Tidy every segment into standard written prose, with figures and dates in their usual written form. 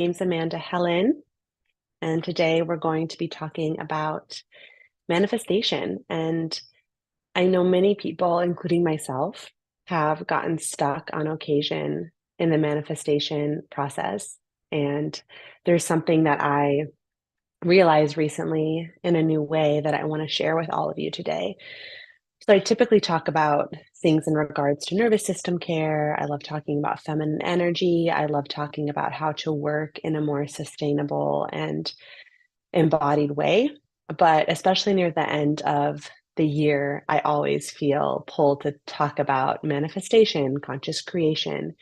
Name's Amanda Helen, and today we're going to be talking about manifestation. And I know many people, including myself, have gotten stuck on occasion in the manifestation process. And there's something that I realized recently in a new way that I want to share with all of you today. So I typically talk about things in regards to nervous system care. I love talking about feminine energy. I love talking about how to work in a more sustainable and embodied way. But especially near the end of the year, I always feel pulled to talk about manifestation, conscious creation.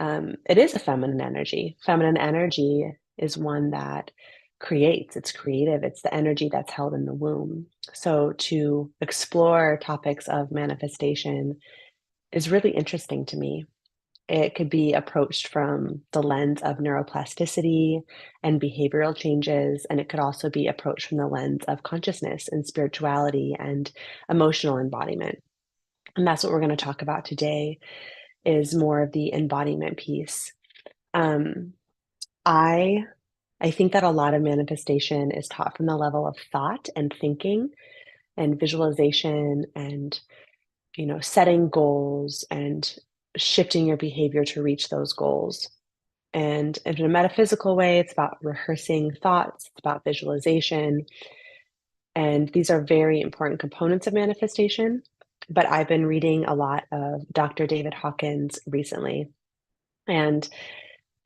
It is a feminine energy. Feminine energy is one that creates, it's creative, it's the energy that's held in the womb. So to explore topics of manifestation is really interesting to me. It could be approached from the lens of neuroplasticity and behavioral changes, and it could also be approached from the lens of consciousness and spirituality and emotional embodiment. And that's what we're going to talk about today is more of the embodiment piece. Um, I I think that a lot of manifestation is taught from the level of thought and thinking and visualization and setting goals and shifting your behavior to reach those goals. And in a metaphysical way, it's about rehearsing thoughts, it's about visualization. And these are very important components of manifestation. But I've been reading a lot of Dr. David Hawkins recently, and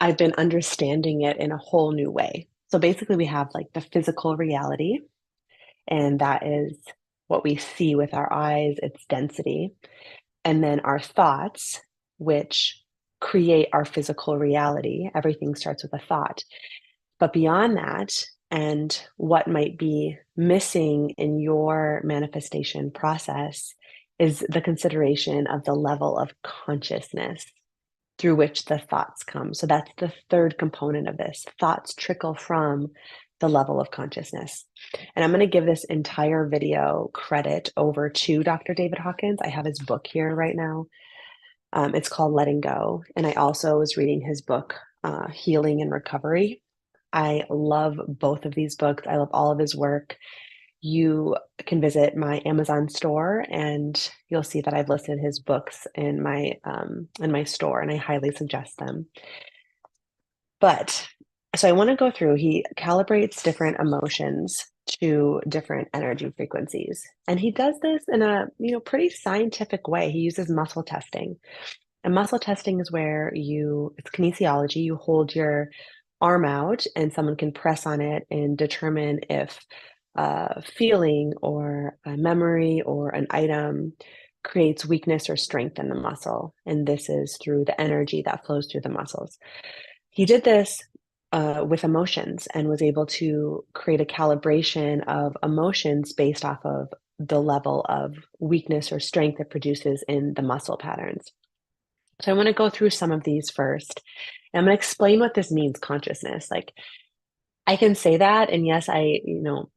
I've been understanding it in a whole new way. So basically, we have like the physical reality, and that is what we see with our eyes, its density. And then our thoughts, which create our physical reality. Everything starts with a thought. But beyond that, and what might be missing in your manifestation process is the consideration of the level of consciousness through which the thoughts come. So that's the third component of this. Thoughts trickle from the level of consciousness. And I'm going to give this entire video credit over to Dr. David Hawkins. I have his book here right now. It's called Letting Go. And I also was reading his book, Healing and Recovery. I love both of these books. I love all of his work. You can visit my Amazon store and you'll see that I've listed his books in my store, and I highly suggest them. But so I want to go through, he calibrates different emotions to different energy frequencies. And he does this in a, pretty scientific way. He uses muscle testing. And muscle testing is where it's kinesiology, you hold your arm out and someone can press on it and determine if a feeling or a memory or an item creates weakness or strength in the muscle. And this is through the energy that flows through the muscles. He did this with emotions and was able to create a calibration of emotions based off of the level of weakness or strength it produces in the muscle patterns. So I want to go through some of these first. And I'm going to explain what this means, consciousness. Like I can say that, and yes, I,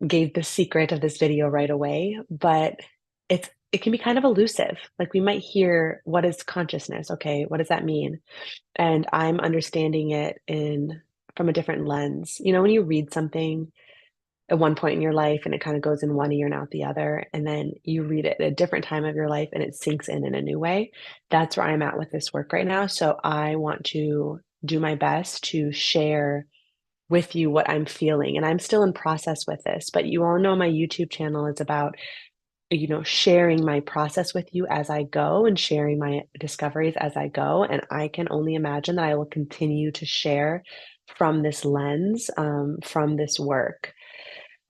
gave the secret of this video right away, but it can be kind of elusive. Like we might hear, what is consciousness? Okay, what does that mean? And I'm understanding it in from a different lens. When you read something at one point in your life and it kind of goes in one ear and out the other, and then you read it at a different time of your life and it sinks in a new way. That's where I'm at with this work right now. So I want to do my best to share with you what I'm feeling. And I'm still in process with this, but you all know my YouTube channel is about, sharing my process with you as I go and sharing my discoveries as I go. And I can only imagine that I will continue to share from this lens, from this work.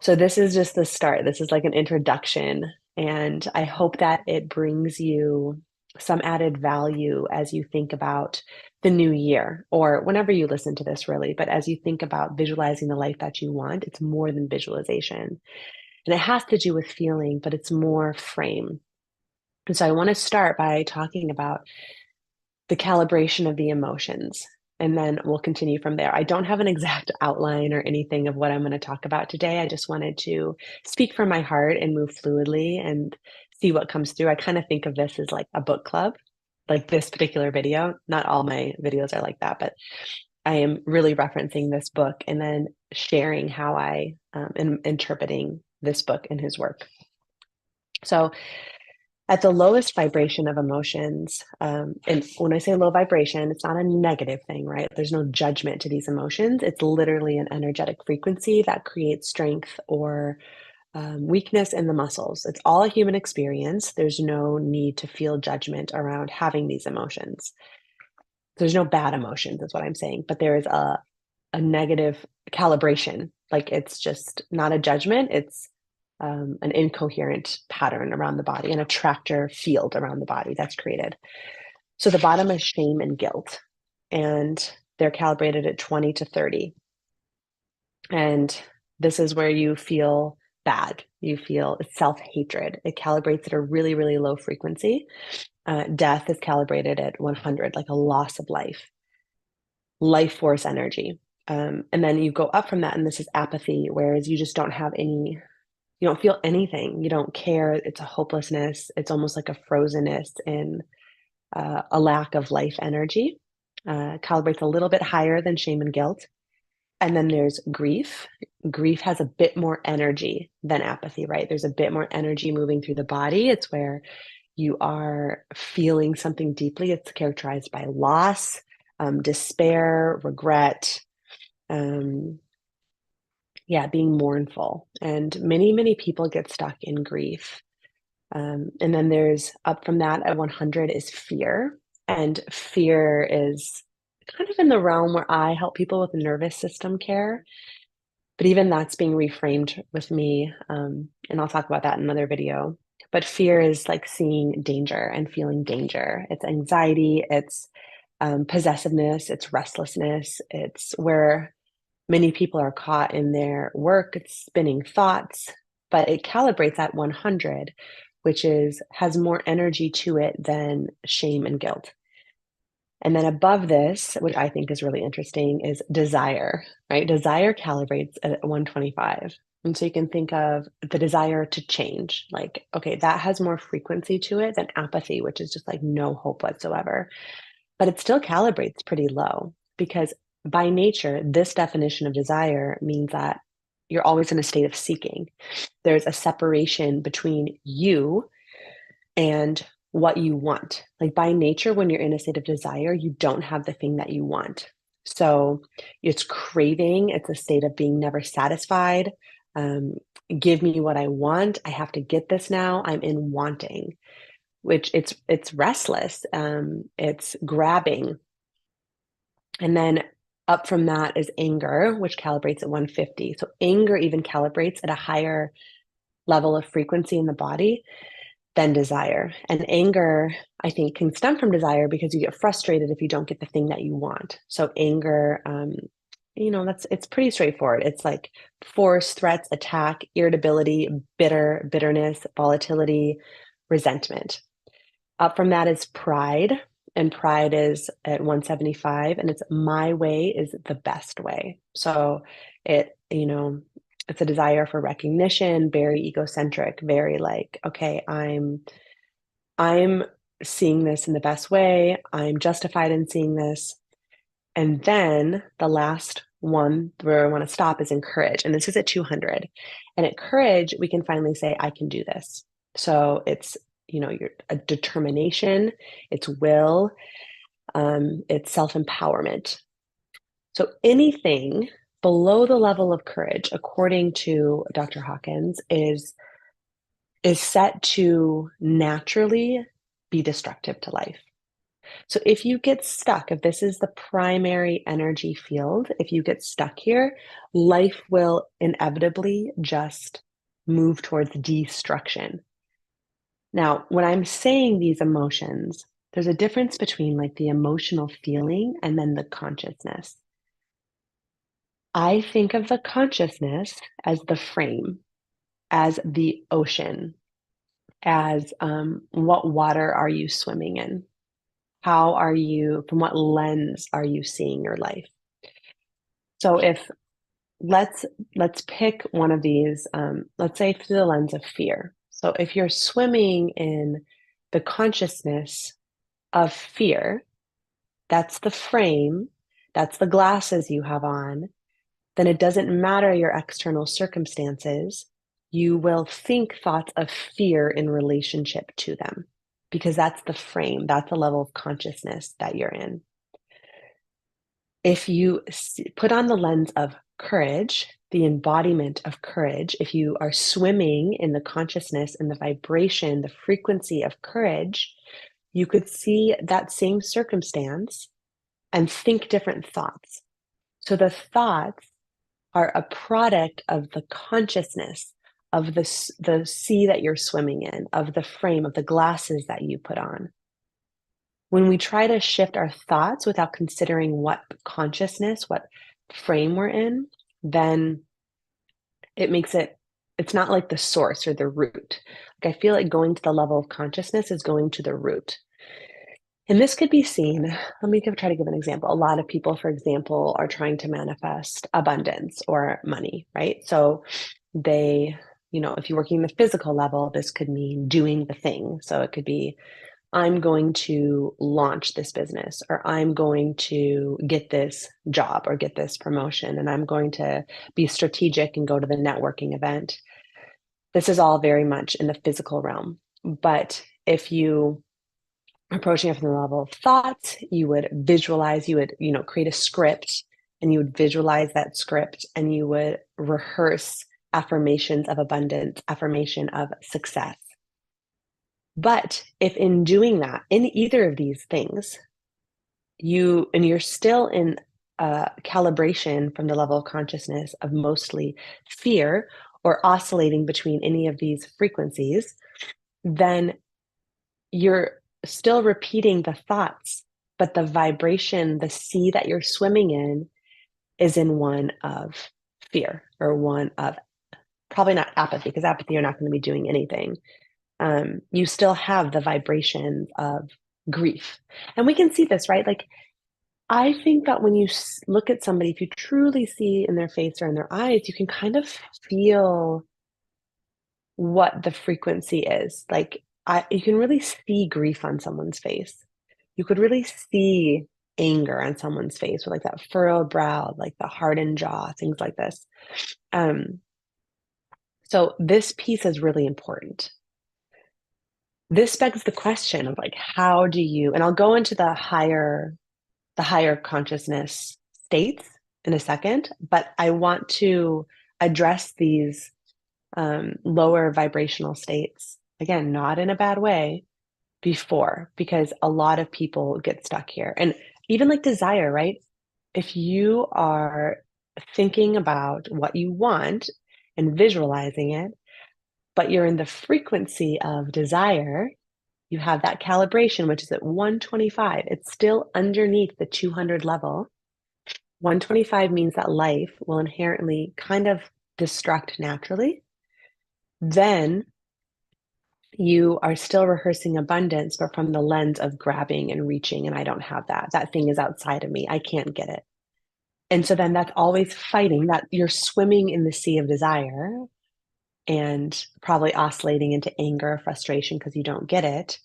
So this is just the start. This is like an introduction. And I hope that it brings you some added value as you think about the new year or whenever you listen to this, really. But as you think about visualizing the life that you want, it's more than visualization. And it has to do with feeling, but it's more frame. And so I want to start by talking about the calibration of the emotions. And then we'll continue from there. I don't have an exact outline or anything of what I'm going to talk about today. I just wanted to speak from my heart and move fluidly and see what comes through. I kind of think of this as like a book club, like this particular video. Not all my videos are like that, but I am really referencing this book and then sharing how I am interpreting this book and his work. So, at the lowest vibration of emotions, and when I say low vibration, it's not a negative thing, right? There's no judgment to these emotions. It's literally an energetic frequency that creates strength or weakness in the muscles. It's all a human experience. There's no need to feel judgment around having these emotions. There's no bad emotions, is what I'm saying, but there is a negative calibration. Like it's just not a judgment. It's an incoherent pattern around the body, an attractor field around the body that's created. So the bottom is shame and guilt, and they're calibrated at 20 to 30. And this is where you feel bad. You feel self-hatred. It calibrates at a really, really low frequency. Death is calibrated at 100, like a loss of life force energy. And then you go up from that, and this is apathy, whereas you just don't have any, you don't feel anything. You don't care. It's a hopelessness. It's almost like a frozenness in a lack of life energy. Calibrates a little bit higher than shame and guilt. And then there's grief. Grief has a bit more energy than apathy, right? There's a bit more energy moving through the body. It's where you are feeling something deeply. It's characterized by loss, despair, regret, being mournful. And many, many people get stuck in grief. And then there's up from that at 100 is fear. And fear is kind of in the realm where I help people with nervous system care. But even that's being reframed with me. And I'll talk about that in another video. But fear is like seeing danger and feeling danger. It's anxiety, it's possessiveness, it's restlessness. It's where many people are caught in their work, it's spinning thoughts, but it calibrates at 100, which has more energy to it than shame and guilt. And then above this, which I think is really interesting, is desire, right? Desire calibrates at 125. And so you can think of the desire to change, like, okay, that has more frequency to it than apathy, which is just like no hope whatsoever. But it still calibrates pretty low because by nature, this definition of desire means that you're always in a state of seeking. There's a separation between you and what you want. Like by nature, when you're in a state of desire, you don't have the thing that you want. So it's craving, it's a state of being never satisfied. Give me what I want. I have to get this now. I'm in wanting, which it's restless. It's grabbing. And then up from that is anger, which calibrates at 150. So anger even calibrates at a higher level of frequency in the body than desire. And anger, I think, can stem from desire because you get frustrated if you don't get the thing that you want. So anger, it's pretty straightforward. It's like force, threats, attack, irritability, bitterness, volatility, resentment. Up from that is pride, and pride is at 175, and it's my way is the best way. So it's a desire for recognition, very egocentric, very like, okay, I'm seeing this in the best way. I'm justified in seeing this. And then the last one where I want to stop is in courage. And this is at 200. And at courage, we can finally say, I can do this. So it's, your a determination, it's will, it's self-empowerment. So anything below the level of courage, according to Dr. Hawkins, is set to naturally be destructive to life. So if you get stuck, if this is the primary energy field, if you get stuck here, life will inevitably just move towards destruction. Now, when I'm saying these emotions, there's a difference between like the emotional feeling and then the consciousness. I think of the consciousness as the frame, as the ocean, as what water are you swimming in? How are you, from what lens are you seeing your life? So if let's pick one of these, let's say through the lens of fear. So if you're swimming in the consciousness of fear, that's the frame that's the glasses you have on, then it doesn't matter your external circumstances. You will think thoughts of fear in relationship to them because that's the frame, that's the level of consciousness that you're in. If you put on the lens of courage, the embodiment of courage, if you are swimming in the consciousness and the vibration, the frequency of courage, you could see that same circumstance and think different thoughts. So the thoughts are a product of the consciousness of the sea that you're swimming in, of the frame, of the glasses that you put on. When we try to shift our thoughts without considering what consciousness, what frame we're in, then it's not like the source or the root. Like I feel like going to the level of consciousness is going to the root. And this could be seen, let me try to give an example. A lot of people, for example, are trying to manifest abundance or money, right? So they, if you're working the physical level, this could mean doing the thing. So it could be, I'm going to launch this business, or I'm going to get this job or get this promotion, and I'm going to be strategic and go to the networking event. This is all very much in the physical realm. But if you approaching it from the level of thought, you would visualize, you would, create a script, and you would visualize that script, and you would rehearse affirmations of abundance, affirmation of success. But if in doing that, in either of these things, you're still in calibration from the level of consciousness of mostly fear or oscillating between any of these frequencies, then you're still repeating the thoughts, but the vibration, the sea that you're swimming in is in one of fear, or one of probably not apathy, because apathy, you're not going to be doing anything. You still have the vibrations of grief. And we can see this, right? Like, I think that when you look at somebody, if you truly see in their face or in their eyes, you can kind of feel what the frequency is. Like, you can really see grief on someone's face. You could really see anger on someone's face with like that furrowed brow, like the hardened jaw, things like this. So this piece is really important. This begs the question of like, how do you, and I'll go into the higher consciousness states in a second, but I want to address these lower vibrational states, again, not in a bad way, before, because a lot of people get stuck here. And even like desire, right? If you are thinking about what you want and visualizing it, but you're in the frequency of desire, you have that calibration, which is at 125. It's still underneath the 200 level. 125 means that life will inherently kind of destruct naturally. Then you are still rehearsing abundance, but from the lens of grabbing and reaching, and I don't have that. That thing is outside of me. I can't get it. And so then that's always fighting, that you're swimming in the sea of desire and probably oscillating into anger, frustration because you don't get it.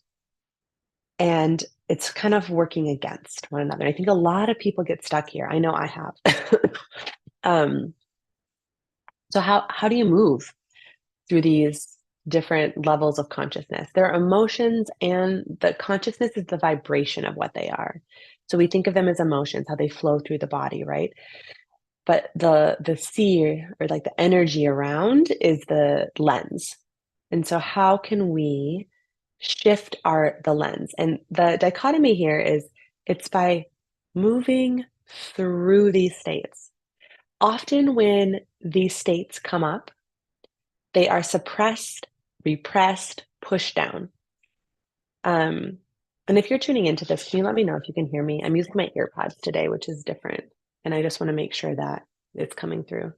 And it's kind of working against one another. I think a lot of people get stuck here. I know I have. So how do you move through these different levels of consciousness? There are emotions, and the consciousness is the vibration of what they are. So we think of them as emotions, how they flow through the body, right? But the sea, or like the energy around, is the lens. And so how can we shift the lens? And the dichotomy here is, it's by moving through these states. Often when these states come up, they are suppressed, repressed, pushed down. And if you're tuning into this, can you let me know if you can hear me? I'm using my earpods today, which is different. And I just want to make sure that it's coming through.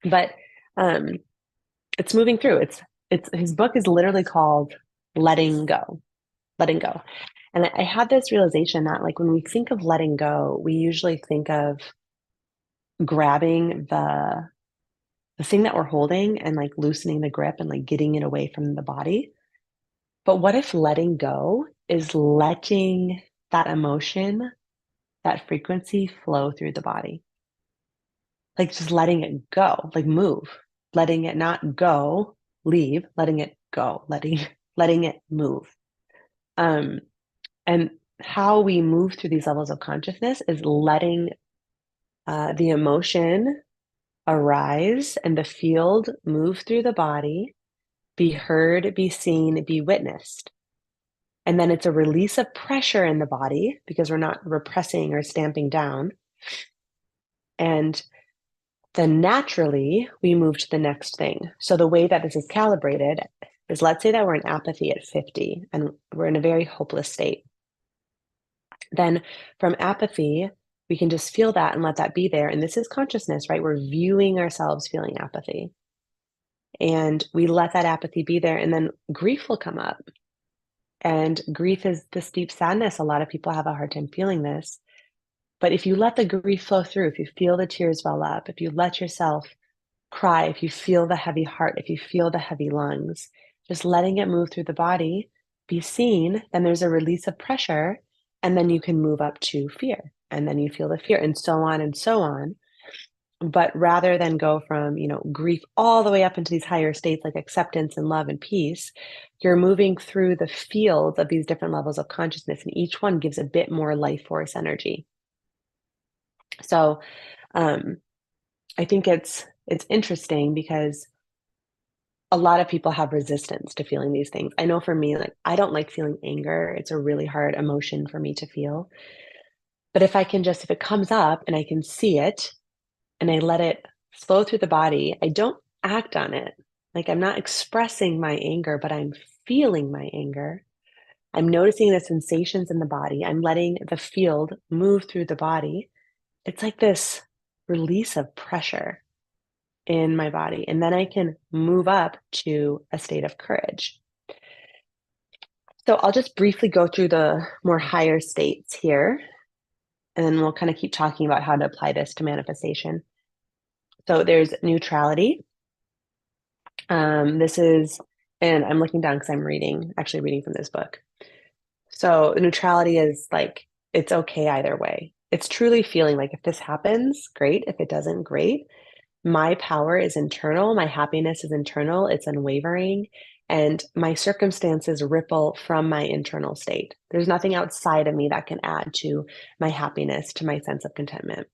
But it's moving through. It's his book is literally called Letting Go. Letting Go. And I had this realization that, like, when we think of letting go, we usually think of grabbing the thing that we're holding and like loosening the grip and like getting it away from the body. But what if letting go is letting that emotion that frequency flow through the body. Like just letting it go, like move, letting it not go, leave, letting it go, letting it move. Um, and how we move through these levels of consciousness is letting the emotion arise and the field move through the body, be heard, be seen, be witnessed. And then it's a release of pressure in the body because we're not repressing or stamping down. And then naturally, we move to the next thing. So the way that this is calibrated is, let's say that we're in apathy at 50 and we're in a very hopeless state. Then from apathy, we can just feel that and let that be there. And this is consciousness, right? We're viewing ourselves feeling apathy. And we let that apathy be there. And then grief will come up. And grief is this deep sadness. A lot of people have a hard time feeling this. But if you let the grief flow through, if you feel the tears well up, if you let yourself cry, if you feel the heavy heart, if you feel the heavy lungs, just letting it move through the body, be seen, then there's a release of pressure, and then you can move up to fear, and then you feel the fear, and so on and so on. But rather than go from, grief all the way up into these higher states like acceptance and love and peace, you're moving through the fields of these different levels of consciousness, and each one gives a bit more life force energy. So, I think it's interesting because a lot of people have resistance to feeling these things. I know for me, like, I don't like feeling anger. It's a really hard emotion for me to feel. But if it comes up and I can see it and I let it flow through the body, I don't act on it. Like, I'm not expressing my anger, but I'm feeling my anger. I'm noticing the sensations in the body. I'm letting the field move through the body. It's like this release of pressure in my body. And then I can move up to a state of courage. So I'll just briefly go through the more higher states here, and then we'll kind of keep talking about how to apply this to manifestation. So there's neutrality. This is, and I'm looking down because I'm actually reading from this book. So neutrality is like, it's okay either way. It's truly feeling like, if this happens, great. If it doesn't, great. My power is internal. My happiness is internal. It's unwavering. And my circumstances ripple from my internal state. There's nothing outside of me that can add to my happiness, to my sense of contentment.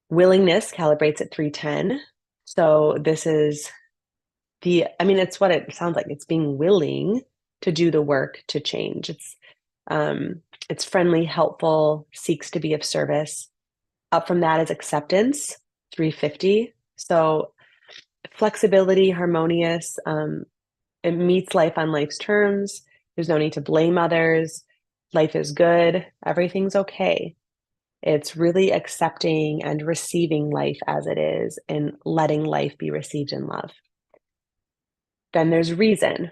Willingness calibrates at 310. So this is it's what it sounds like. It's being willing to do the work to change. It's friendly, helpful, seeks to be of service. Up from that is acceptance, 350. So flexibility, harmonious. It meets life on life's terms. There's no need to blame others. Life is good. Everything's okay. It's really accepting and receiving life as it is and letting life be received in love. Then there's reason.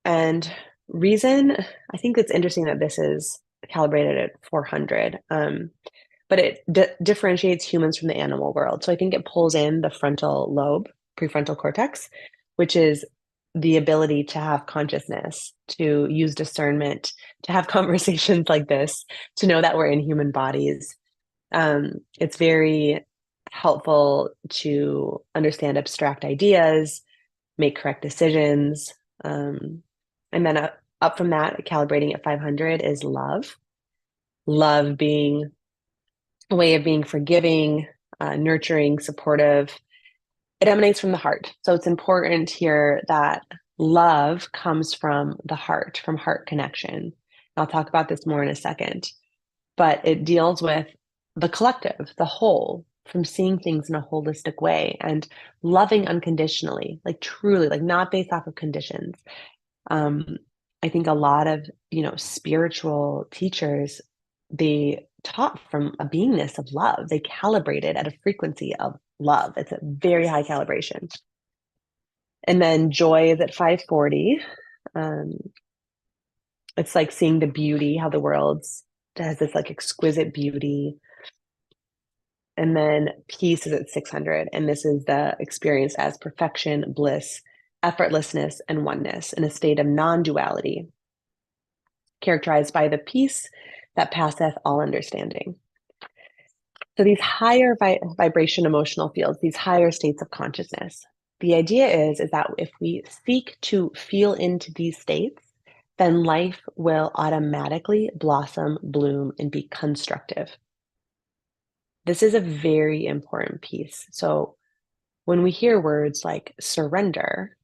And reason, I think it's interesting that this is calibrated at 400. But it differentiates humans from the animal world. So I think it pulls in the frontal lobe, prefrontal cortex, which is the ability to have consciousness, to use discernment, to have conversations like this, to know that we're in human bodies. It's very helpful to understand abstract ideas, make correct decisions. And then up from that, calibrating at 500 is love. Love being a way of being forgiving, nurturing, supportive. It emanates from the heart. So it's important here that love comes from the heart, from heart connection. I'll talk about this more in a second, but it deals with the collective, the whole, from seeing things in a holistic way and loving unconditionally, like truly, like not based off of conditions. I think a lot of, spiritual teachers, they taught from a beingness of love. They calibrated at a frequency of love. It's a very high calibration. And then joy is at 540. It's like seeing the beauty, how the world has this like exquisite beauty. And then peace is at 600. And this is the experience as perfection, bliss, effortlessness, and oneness in a state of non-duality, characterized by the peace that passeth all understanding. So these higher vibration emotional fields, these higher states of consciousness, the idea is that if we seek to feel into these states, then life will automatically blossom, bloom, and be constructive. This is a very important piece. So when we hear words like surrender,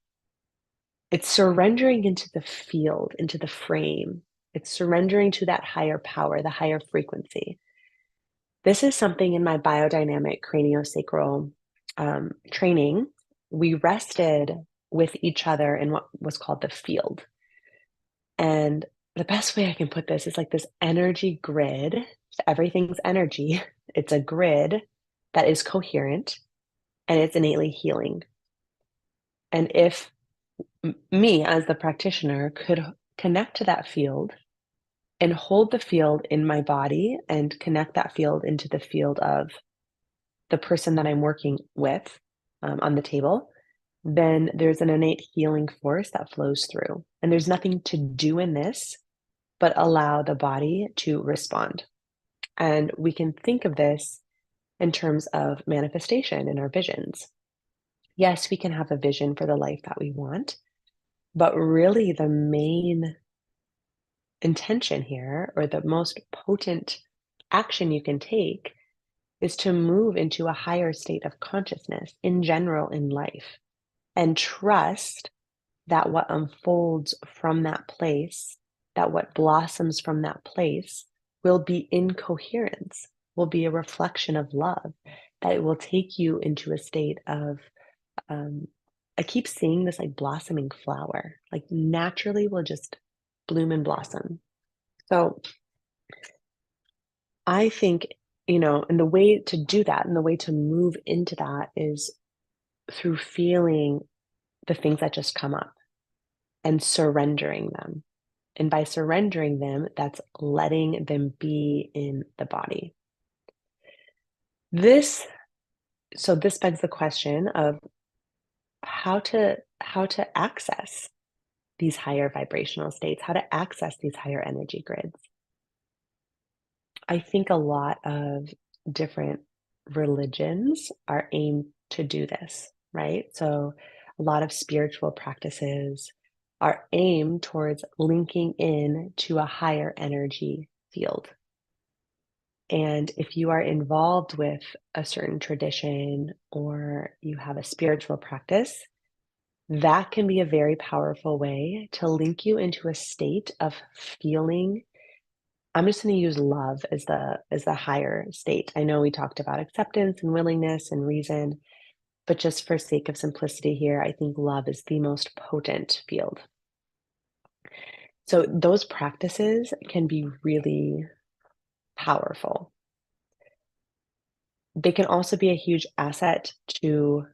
it's surrendering into the field, into the frame. It's surrendering to that higher power, the higher frequency. This is something in my biodynamic craniosacral training. We rested with each other in what was called the field. And the best way I can put this is like this energy grid. So everything's energy. It's a grid that is coherent and it's innately healing. And if me as the practitioner could connect to that field and hold the field in my body and connect that field into the field of the person that I'm working with on the table, then there's an innate healing force that flows through. And there's nothing to do in this but allow the body to respond. And we can think of this in terms of manifestation in our visions. Yes, we can have a vision for the life that we want, but really the main intention here, or the most potent action you can take, is to move into a higher state of consciousness in general in life and trust that what unfolds from that place, that what blossoms from that place will be in coherence, will be a reflection of love, that it will take you into a state of, I keep seeing this like blossoming flower, like naturally will just bloom and blossom. So I think, and the way to do that and the way to move into that is through feeling the things that just come up and surrendering them. And by surrendering them, that's letting them be in the body. So this begs the question of how to access these higher vibrational states, how to access these higher energy grids. I think a lot of different religions are aimed to do this, right? So a lot of spiritual practices are aimed towards linking in to a higher energy field. And if you are involved with a certain tradition or you have a spiritual practice, that can be a very powerful way to link you into a state of feeling. I'm just going to use love as the higher state. I know we talked about acceptance and willingness and reason, but just for sake of simplicity here, I think love is the most potent field. So those practices can be really powerful. They can also be a huge asset to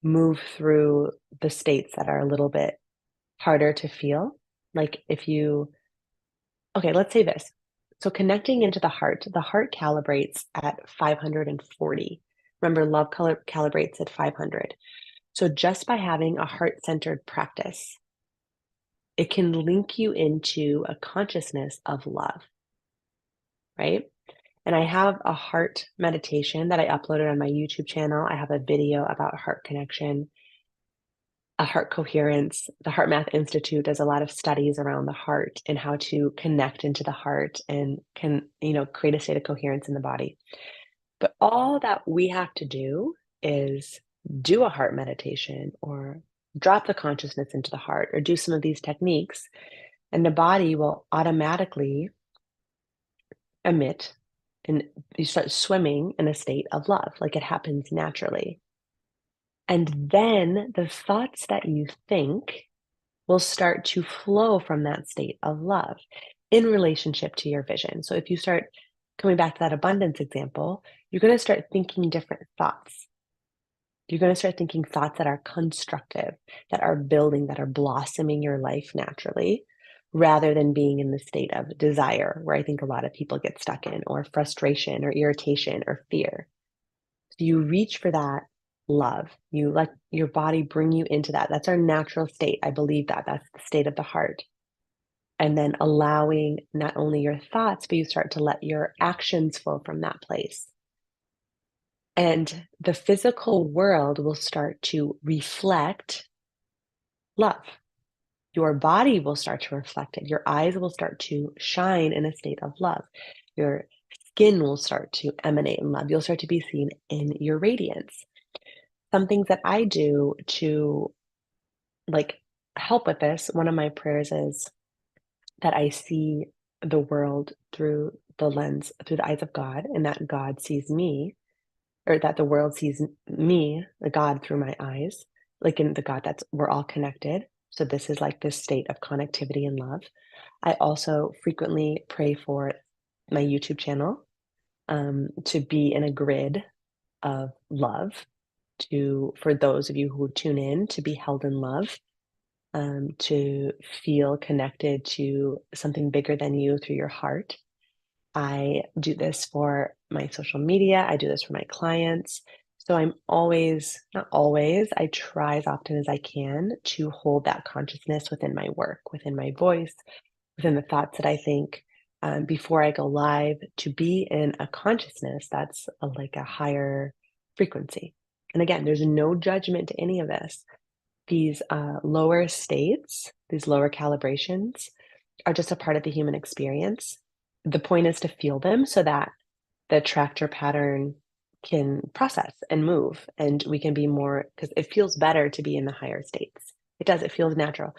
move through the states that are a little bit harder to feel. Like okay, let's say this. So connecting into the heart calibrates at 540. Remember, love calibrates at 500. So just by having a heart-centered practice, it can link you into a consciousness of love, right? And I have a heart meditation that I uploaded on my YouTube channel. I have a video about heart connection, a heart coherence. The Heart Math Institute does a lot of studies around the heart and how to connect into the heart and can, create a state of coherence in the body. But all that we have to do is do a heart meditation or drop the consciousness into the heart or do some of these techniques, and the body will automatically emit and you start swimming in a state of love, like it happens naturally. And then the thoughts that you think will start to flow from that state of love in relationship to your vision. So if you start coming back to that abundance example, you're going to start thinking different thoughts. You're going to start thinking thoughts that are constructive, that are building, that are blossoming your life naturally, rather than being in the state of desire, where I think a lot of people get stuck in, or frustration, or irritation, or fear. So you reach for that love. You let your body bring you into that. That's our natural state. I believe that. That's the state of the heart. And then allowing not only your thoughts, but you start to let your actions flow from that place. And the physical world will start to reflect love. Your body will start to reflect it. Your eyes will start to shine in a state of love. Your skin will start to emanate in love. You'll start to be seen in your radiance. Some things that I do to like help with this, one of my prayers is that I see the world through the lens, through the eyes of God, and that God sees me, or that the world sees me, the God, through my eyes, like in the God that's we're all connected. So this is like this state of connectivity and love. I also frequently pray for my YouTube channel to be in a grid of love, to for those of you who tune in to be held in love, to feel connected to something bigger than you through your heart. I do this for my social media. I do this for my clients. So I'm always, not always, I try as often as I can to hold that consciousness within my work, within my voice, within the thoughts that I think, before I go live, to be in a consciousness that's like a higher frequency. And again, there's no judgment to any of this. These lower states, these lower calibrations, are just a part of the human experience. The point is to feel them so that the attractor pattern can process and move, and we can be more, because it feels better to be in the higher states. It does, it feels natural.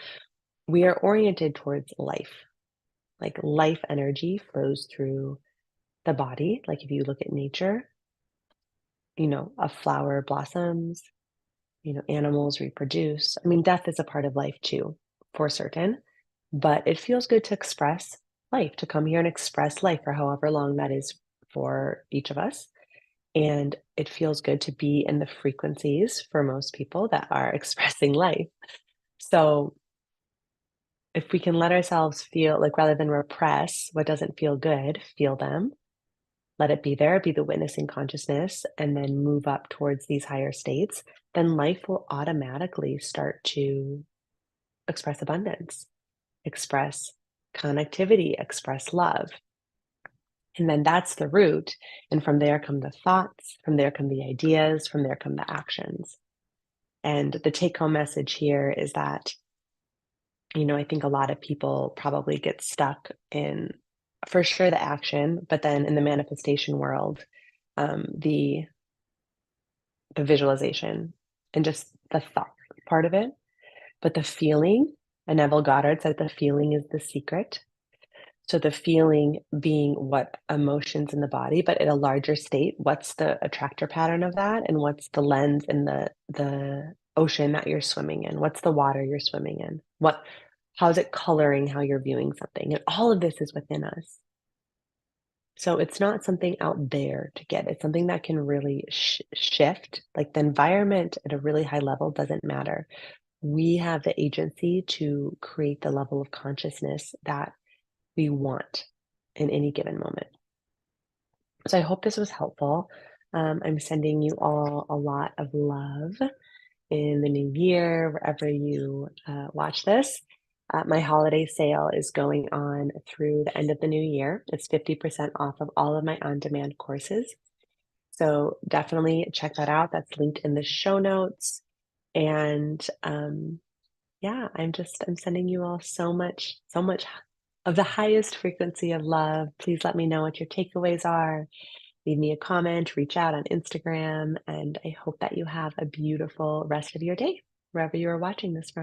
We are oriented towards life. Like life energy flows through the body. Like if you look at nature, a flower blossoms, animals reproduce. I mean, death is a part of life too, for certain, but it feels good to express life, to come here and express life for however long that is for each of us. And it feels good to be in the frequencies for most people that are expressing life. So if we can let ourselves feel like rather than repress what doesn't feel good, feel them, let it be there, be the witnessing consciousness, and then move up towards these higher states, then life will automatically start to express abundance, express connectivity, express love. And then that's the root. And from there come the thoughts, from there come the ideas, from there come the actions. And the take home message here is that, I think a lot of people probably get stuck in, for sure, the action, but then in the manifestation world, the visualization and just the thought part of it. But the feeling, and Neville Goddard said the feeling is the secret. So the feeling being what emotions in the body, but at a larger state, what's the attractor pattern of that? And what's the lens in the ocean that you're swimming in? What's the water you're swimming in? How's it coloring how you're viewing something? And all of this is within us. So it's not something out there to get. It's something that can really shift. Like the environment at a really high level doesn't matter. We have the agency to create the level of consciousness that we want in any given moment. So I hope this was helpful. I'm sending you all a lot of love in the new year, wherever you watch this. My holiday sale is going on through the end of the new year. It's 50% off of all of my on-demand courses. So definitely check that out. That's linked in the show notes. And yeah, I'm sending you all so much of the highest frequency of love. Please let me know what your takeaways are. Leave me a comment, reach out on Instagram, and I hope that you have a beautiful rest of your day, wherever you are watching this from.